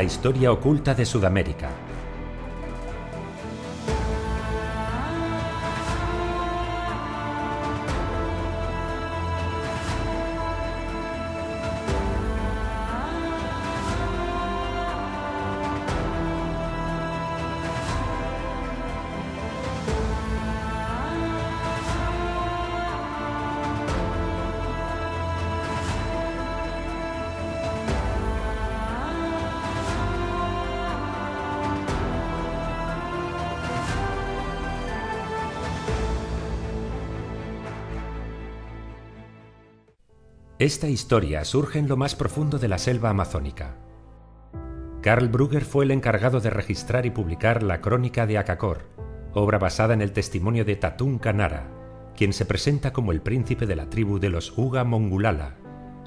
La historia oculta de Sudamérica. Esta historia surge en lo más profundo de la selva amazónica. Karl Brugger fue el encargado de registrar y publicar la Crónica de Akakor, obra basada en el testimonio de Tatún Kanara, quien se presenta como el príncipe de la tribu de los Uga Mongulala,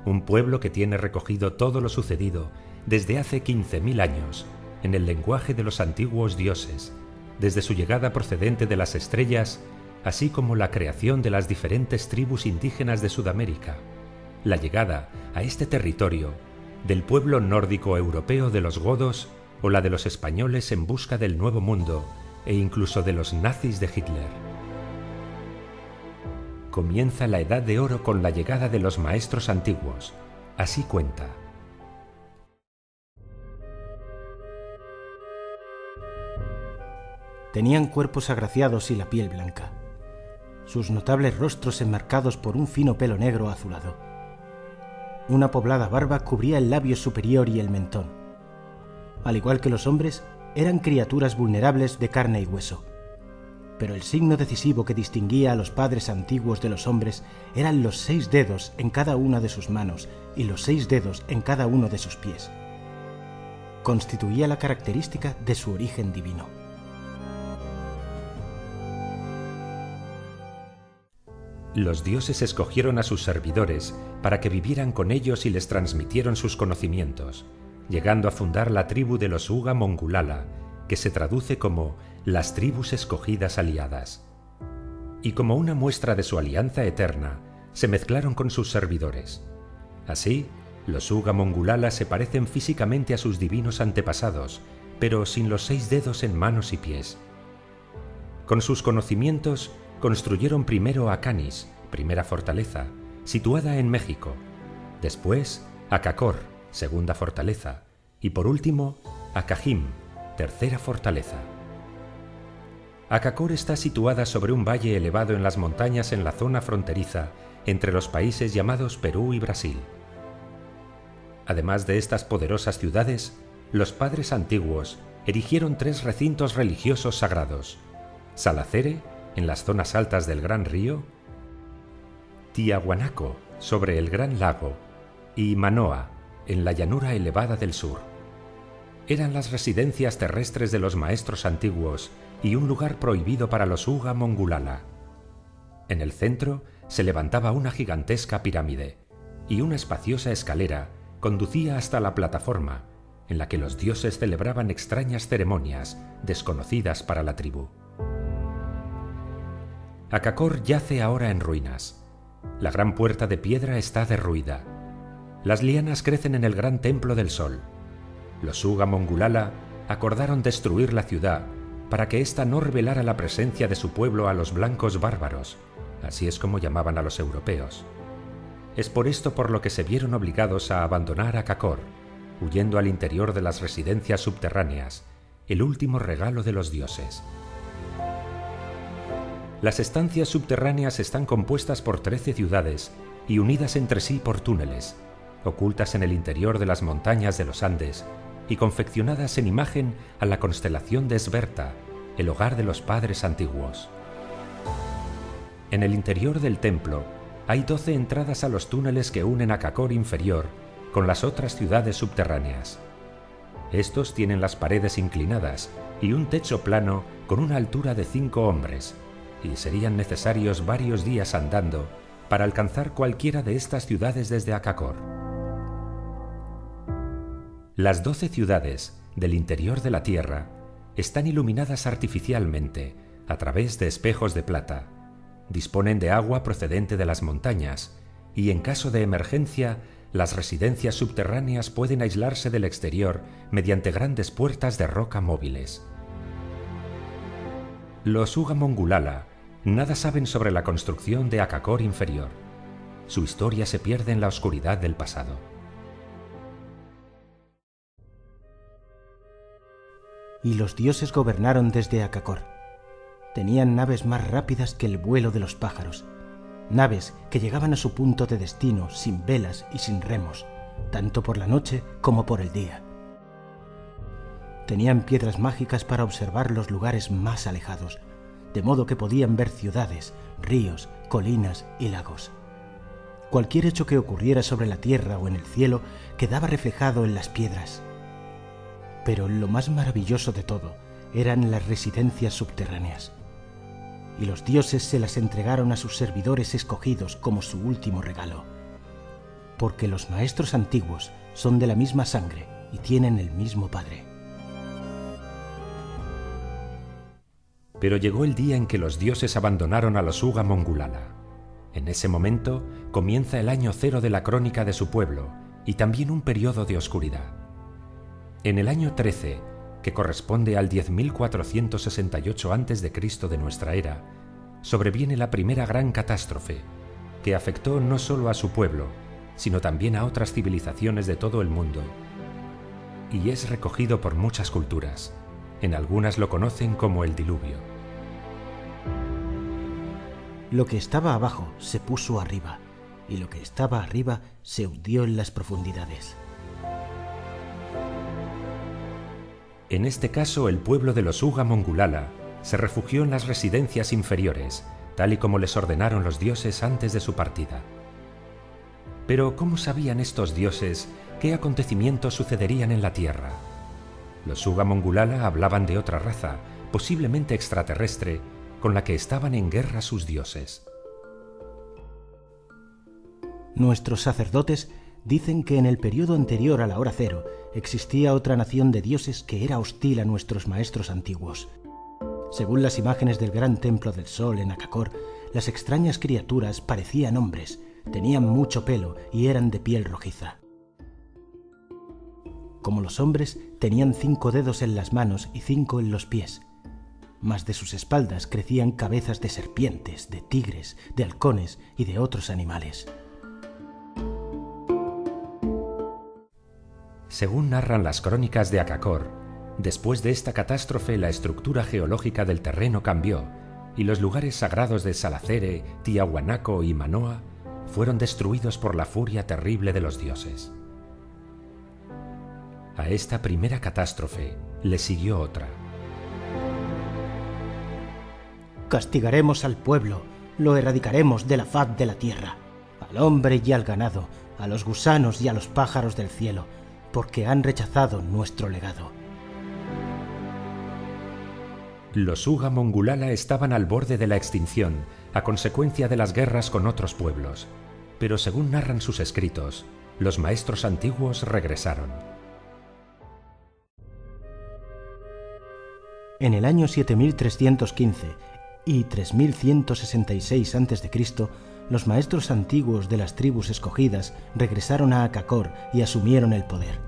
un pueblo que tiene recogido todo lo sucedido desde hace 15.000 años, en el lenguaje de los antiguos dioses, desde su llegada procedente de las estrellas, así como la creación de las diferentes tribus indígenas de Sudamérica, la llegada a este territorio del pueblo nórdico europeo de los godos o la de los españoles en busca del Nuevo Mundo e incluso de los nazis de Hitler. Comienza la Edad de Oro con la llegada de los maestros antiguos, así cuenta. Tenían cuerpos agraciados y la piel blanca, sus notables rostros enmarcados por un fino pelo negro azulado. Una poblada barba cubría el labio superior y el mentón. Al igual que los hombres, eran criaturas vulnerables de carne y hueso. Pero el signo decisivo que distinguía a los padres antiguos de los hombres eran los 6 dedos en cada una de sus manos y los 6 dedos en cada uno de sus pies. Constituía la característica de su origen divino. Los dioses escogieron a sus servidores para que vivieran con ellos y les transmitieron sus conocimientos, llegando a fundar la tribu de los Uga Mongulala, que se traduce como las tribus escogidas aliadas. Y como una muestra de su alianza eterna, se mezclaron con sus servidores. Así, los Uga Mongulala se parecen físicamente a sus divinos antepasados, pero sin los 6 dedos en manos y pies. Con sus conocimientos, construyeron primero Acanis, primera fortaleza, situada en México, después Akakor, segunda fortaleza, y por último Akajim, tercera fortaleza. Akakor está situada sobre un valle elevado en las montañas en la zona fronteriza entre los países llamados Perú y Brasil. Además de estas poderosas ciudades, los padres antiguos erigieron 3 recintos religiosos sagrados: Salacere, en las zonas altas del Gran Río, Tiahuanaco, sobre el Gran Lago, y Manoa, en la llanura elevada del sur. Eran las residencias terrestres de los maestros antiguos y un lugar prohibido para los Uga Mongulala. En el centro se levantaba una gigantesca pirámide, y una espaciosa escalera conducía hasta la plataforma, en la que los dioses celebraban extrañas ceremonias desconocidas para la tribu. Akakor yace ahora en ruinas. La gran puerta de piedra está derruida. Las lianas crecen en el gran templo del sol. Los Uga Mongulala acordaron destruir la ciudad para que ésta no revelara la presencia de su pueblo a los blancos bárbaros, así es como llamaban a los europeos. Es por esto por lo que se vieron obligados a abandonar Akakor, huyendo al interior de las residencias subterráneas, el último regalo de los dioses. Las estancias subterráneas están compuestas por 13 ciudades y unidas entre sí por túneles, ocultas en el interior de las montañas de los Andes y confeccionadas en imagen a la constelación de Sberta, el hogar de los padres antiguos. En el interior del templo hay 12 entradas a los túneles que unen Akakor inferior con las otras ciudades subterráneas. Estos tienen las paredes inclinadas y un techo plano con una altura de 5 hombres, y serían necesarios varios días andando para alcanzar cualquiera de estas ciudades desde Akakor. Las 12 ciudades del interior de la Tierra están iluminadas artificialmente a través de espejos de plata, disponen de agua procedente de las montañas y, en caso de emergencia, las residencias subterráneas pueden aislarse del exterior mediante grandes puertas de roca móviles. Los Uga Mongulala nada saben sobre la construcción de Akakor inferior. Su historia se pierde en la oscuridad del pasado. Y los dioses gobernaron desde Akakor. Tenían naves más rápidas que el vuelo de los pájaros, naves que llegaban a su punto de destino sin velas y sin remos, tanto por la noche como por el día. Tenían piedras mágicas para observar los lugares más alejados, de modo que podían ver ciudades, ríos, colinas y lagos. Cualquier hecho que ocurriera sobre la tierra o en el cielo quedaba reflejado en las piedras. Pero lo más maravilloso de todo eran las residencias subterráneas. Y los dioses se las entregaron a sus servidores escogidos como su último regalo. Porque los maestros antiguos son de la misma sangre y tienen el mismo padre. Pero llegó el día en que los dioses abandonaron a los Uga Mongulala. En ese momento comienza el año cero de la crónica de su pueblo y también un periodo de oscuridad. En el año 13, que corresponde al 10.468 a.C. de nuestra era, sobreviene la primera gran catástrofe, que afectó no solo a su pueblo, sino también a otras civilizaciones de todo el mundo, y es recogido por muchas culturas. En algunas lo conocen como el diluvio. Lo que estaba abajo se puso arriba, y lo que estaba arriba se hundió en las profundidades. En este caso, el pueblo de los Uga Mongulala se refugió en las residencias inferiores, tal y como les ordenaron los dioses antes de su partida. Pero, ¿cómo sabían estos dioses qué acontecimientos sucederían en la Tierra? Los Uga Mongulala hablaban de otra raza, posiblemente extraterrestre, con la que estaban en guerra sus dioses. Nuestros sacerdotes dicen que en el periodo anterior a la hora cero existía otra nación de dioses que era hostil a nuestros maestros antiguos. Según las imágenes del gran templo del sol en Akakor, las extrañas criaturas parecían hombres, tenían mucho pelo y eran de piel rojiza. Como los hombres, tenían 5 dedos en las manos y 5 en los pies. Mas de sus espaldas crecían cabezas de serpientes, de tigres, de halcones y de otros animales. Según narran las crónicas de Akakor, después de esta catástrofe la estructura geológica del terreno cambió y los lugares sagrados de Salacere, Tiahuanaco y Manoa fueron destruidos por la furia terrible de los dioses. A esta primera catástrofe le siguió otra. Castigaremos al pueblo, lo erradicaremos de la faz de la tierra, al hombre y al ganado, a los gusanos y a los pájaros del cielo, porque han rechazado nuestro legado. Los Uga Mongulala estaban al borde de la extinción a consecuencia de las guerras con otros pueblos, pero según narran sus escritos, los maestros antiguos regresaron. En el año 7315 y 3166 a.C., los maestros antiguos de las tribus escogidas regresaron a Akakor y asumieron el poder.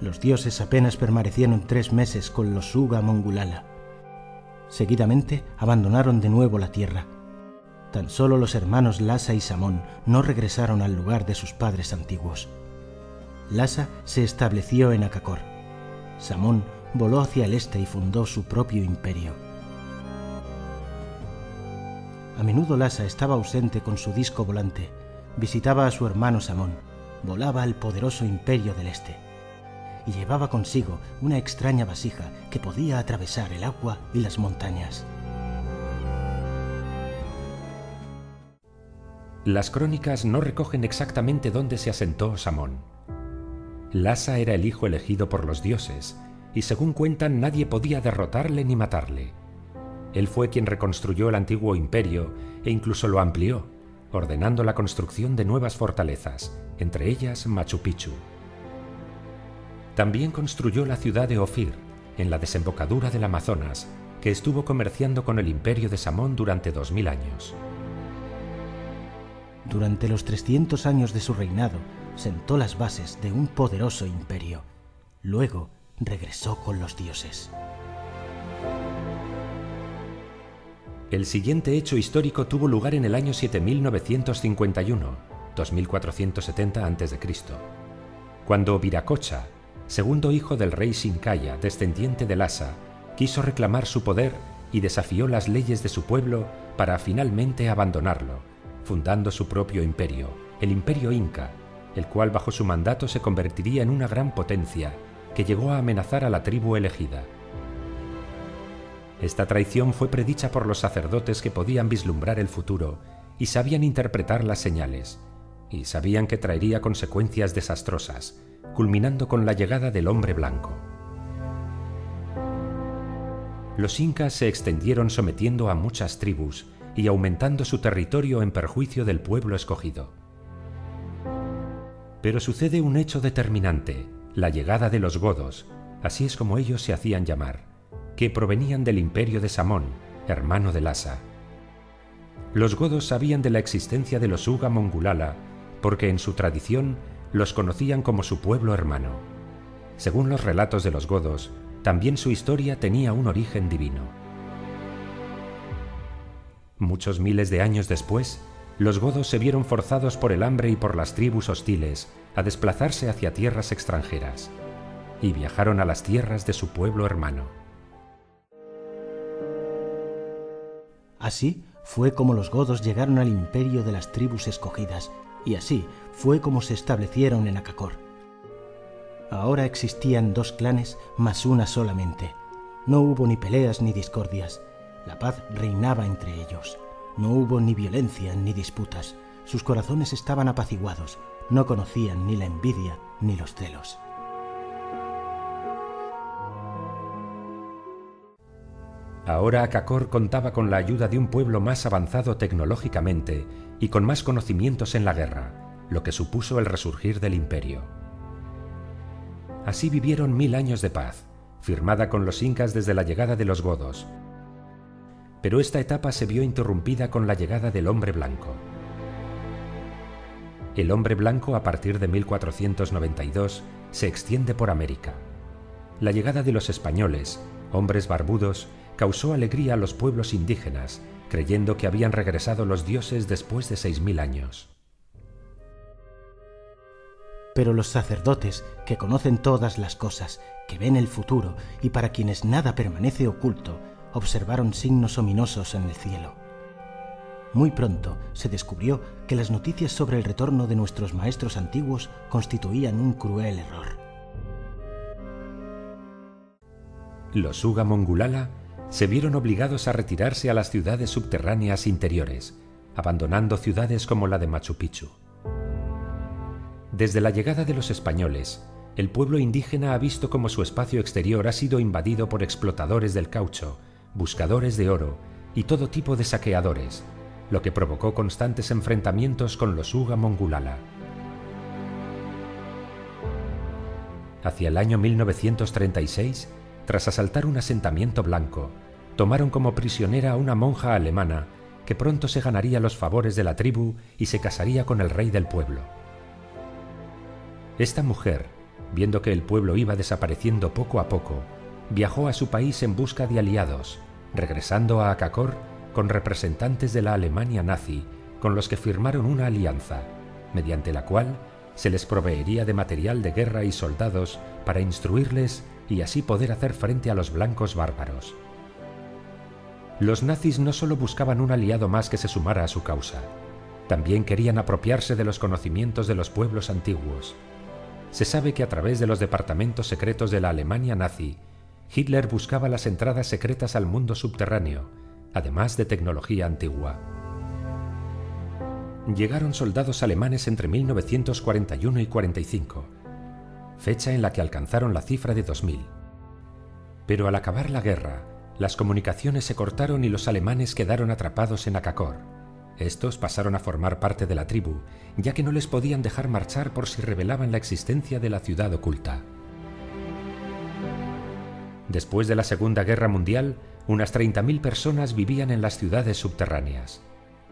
Los dioses apenas permanecieron 3 meses con los Uga Mongulala. Seguidamente abandonaron de nuevo la tierra. Tan solo los hermanos Lhasa y Samón no regresaron al lugar de sus padres antiguos. Lhasa se estableció en Akakor. Samón voló hacia el este y fundó su propio imperio. A menudo Lhasa estaba ausente con su disco volante, visitaba a su hermano Samón, volaba al poderoso imperio del este, y llevaba consigo una extraña vasija que podía atravesar el agua y las montañas. Las crónicas no recogen exactamente dónde se asentó Samón. Lhasa era el hijo elegido por los dioses, y según cuentan nadie podía derrotarle ni matarle. Él fue quien reconstruyó el antiguo imperio e incluso lo amplió, ordenando la construcción de nuevas fortalezas, entre ellas Machu Picchu. También construyó la ciudad de Ofir, en la desembocadura del Amazonas, que estuvo comerciando con el imperio de Samón durante 2000 años. Durante los 300 años de su reinado, sentó las bases de un poderoso imperio. Luego regresó con los dioses. El siguiente hecho histórico tuvo lugar en el año 7951, 2470 a.C., cuando Viracocha, segundo hijo del rey Shinkaya, descendiente de Lhasa, quiso reclamar su poder y desafió las leyes de su pueblo para finalmente abandonarlo, fundando su propio imperio, el Imperio Inca, el cual bajo su mandato se convertiría en una gran potencia que llegó a amenazar a la tribu elegida. Esta traición fue predicha por los sacerdotes que podían vislumbrar el futuro y sabían interpretar las señales, y sabían que traería consecuencias desastrosas, culminando con la llegada del hombre blanco. Los incas se extendieron sometiendo a muchas tribus y aumentando su territorio en perjuicio del pueblo escogido. Pero sucede un hecho determinante, la llegada de los godos, así es como ellos se hacían llamar, que provenían del imperio de Samón, hermano de Lhasa. Los godos sabían de la existencia de los Uga Mongulala porque en su tradición los conocían como su pueblo hermano. Según los relatos de los godos, también su historia tenía un origen divino. Muchos miles de años después, los godos se vieron forzados por el hambre y por las tribus hostiles a desplazarse hacia tierras extranjeras, y viajaron a las tierras de su pueblo hermano. Así fue como los godos llegaron al imperio de las tribus escogidas, y así fue como se establecieron en Akakor. Ahora existían dos clanes más una solamente. No hubo ni peleas ni discordias. La paz reinaba entre ellos. No hubo ni violencia ni disputas. Sus corazones estaban apaciguados. No conocían ni la envidia ni los celos. Ahora Akakor contaba con la ayuda de un pueblo más avanzado tecnológicamente y con más conocimientos en la guerra, lo que supuso el resurgir del imperio. Así vivieron 1000 años de paz, firmada con los incas desde la llegada de los godos. Pero esta etapa se vio interrumpida con la llegada del hombre blanco. El hombre blanco, a partir de 1492, se extiende por América. La llegada de los españoles, hombres barbudos, causó alegría a los pueblos indígenas, creyendo que habían regresado los dioses después de 6000 años. Pero los sacerdotes, que conocen todas las cosas, que ven el futuro y para quienes nada permanece oculto, observaron signos ominosos en el cielo. Muy pronto se descubrió que las noticias sobre el retorno de nuestros maestros antiguos constituían un cruel error. Los Uga Mongulala se vieron obligados a retirarse a las ciudades subterráneas interiores, abandonando ciudades como la de Machu Picchu. Desde la llegada de los españoles, el pueblo indígena ha visto cómo su espacio exterior ha sido invadido por explotadores del caucho, buscadores de oro y todo tipo de saqueadores, lo que provocó constantes enfrentamientos con los Uga Mongulala. Hacia el año 1936, tras asaltar un asentamiento blanco, tomaron como prisionera a una monja alemana que pronto se ganaría los favores de la tribu y se casaría con el rey del pueblo. Esta mujer, viendo que el pueblo iba desapareciendo poco a poco, viajó a su país en busca de aliados, regresando a Akakor con representantes de la Alemania nazi, con los que firmaron una alianza, mediante la cual se les proveería de material de guerra y soldados para instruirles y así poder hacer frente a los blancos bárbaros. Los nazis no solo buscaban un aliado más que se sumara a su causa, también querían apropiarse de los conocimientos de los pueblos antiguos. Se sabe que a través de los departamentos secretos de la Alemania nazi, Hitler buscaba las entradas secretas al mundo subterráneo, además de tecnología antigua. Llegaron soldados alemanes entre 1941 y 45, fecha en la que alcanzaron la cifra de 2000. Pero al acabar la guerra, las comunicaciones se cortaron y los alemanes quedaron atrapados en Akakor. Estos pasaron a formar parte de la tribu, ya que no les podían dejar marchar por si revelaban la existencia de la ciudad oculta. Después de la Segunda Guerra Mundial, unas 30.000 personas vivían en las ciudades subterráneas.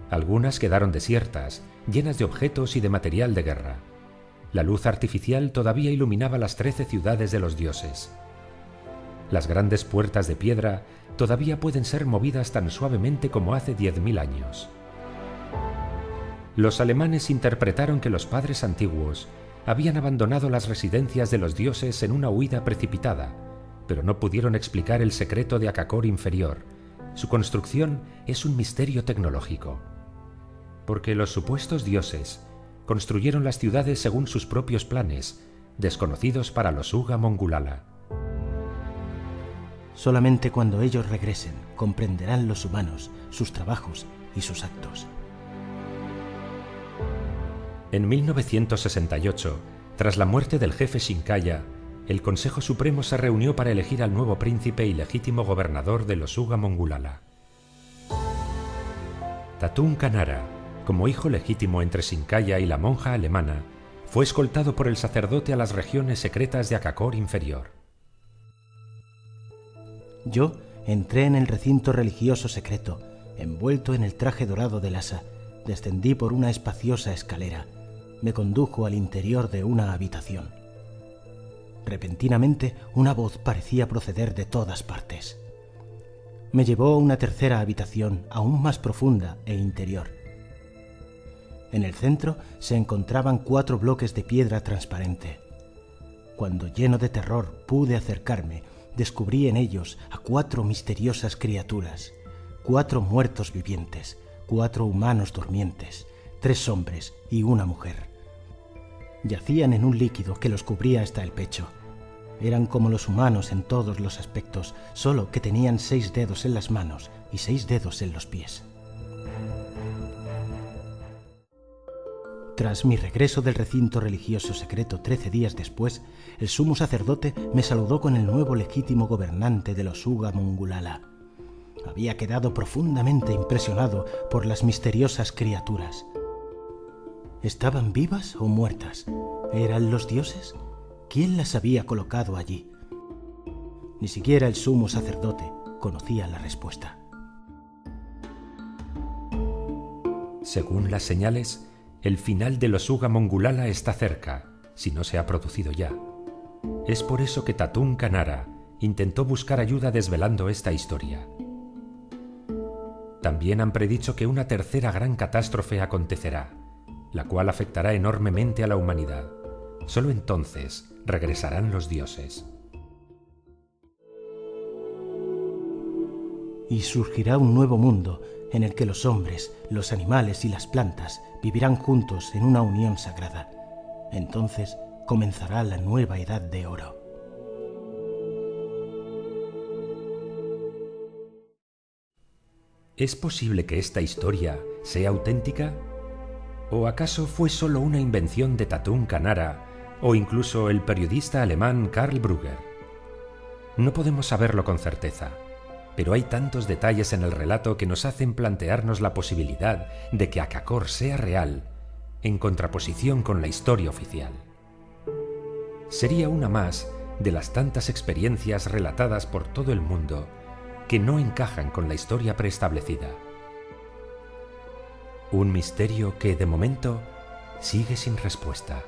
Algunas quedaron desiertas, llenas de objetos y de material de guerra. La luz artificial todavía iluminaba las 13 ciudades de los dioses. Las grandes puertas de piedra todavía pueden ser movidas tan suavemente como hace 10.000 años. Los alemanes interpretaron que los padres antiguos habían abandonado las residencias de los dioses en una huida precipitada, pero no pudieron explicar el secreto de Akakor inferior. Su construcción es un misterio tecnológico. Porque los supuestos dioses construyeron las ciudades según sus propios planes, desconocidos para los Uga Mongulala. Solamente cuando ellos regresen comprenderán los humanos sus trabajos y sus actos. En 1968, tras la muerte del jefe Shinkaya, el Consejo Supremo se reunió para elegir al nuevo príncipe y legítimo gobernador de los Uga Mongulala. Tatun Kanara, como hijo legítimo entre Shinkaya y la monja alemana, fue escoltado por el sacerdote a las regiones secretas de Akakor inferior. Yo entré en el recinto religioso secreto, envuelto en el traje dorado del asa, descendí por una espaciosa escalera, me condujo al interior de una habitación. Repentinamente, una voz parecía proceder de todas partes. Me llevó a una tercera habitación aún más profunda e interior. En el centro se encontraban 4 bloques de piedra transparente. Cuando, lleno de terror, pude acercarme, descubrí en ellos a 4 misteriosas criaturas, 4 muertos vivientes, 4 humanos durmientes, 3 hombres y una mujer. Yacían en un líquido que los cubría hasta el pecho. Eran como los humanos en todos los aspectos, solo que tenían 6 dedos en las manos y 6 dedos en los pies. Tras mi regreso del recinto religioso secreto 13 días después, el sumo sacerdote me saludó con el nuevo legítimo gobernante de los Uga Mongulala. Había quedado profundamente impresionado por las misteriosas criaturas. ¿Estaban vivas o muertas? ¿Eran los dioses? ¿Quién las había colocado allí? Ni siquiera el sumo sacerdote conocía la respuesta. Según las señales, el final de los Uga Mongulala está cerca, si no se ha producido ya. Es por eso que Tatun Kanara intentó buscar ayuda desvelando esta historia. También han predicho que una tercera gran catástrofe acontecerá, la cual afectará enormemente a la humanidad. Solo entonces regresarán los dioses. Y surgirá un nuevo mundo en el que los hombres, los animales y las plantas vivirán juntos en una unión sagrada. Entonces comenzará la nueva edad de oro. ¿Es posible que esta historia sea auténtica? ¿O acaso fue solo una invención de Tatun Kanara o incluso el periodista alemán Karl Brugger? No podemos saberlo con certeza, pero hay tantos detalles en el relato que nos hacen plantearnos la posibilidad de que Akakor sea real, en contraposición con la historia oficial. Sería una más de las tantas experiencias relatadas por todo el mundo que no encajan con la historia preestablecida. Un misterio que, de momento, sigue sin respuesta.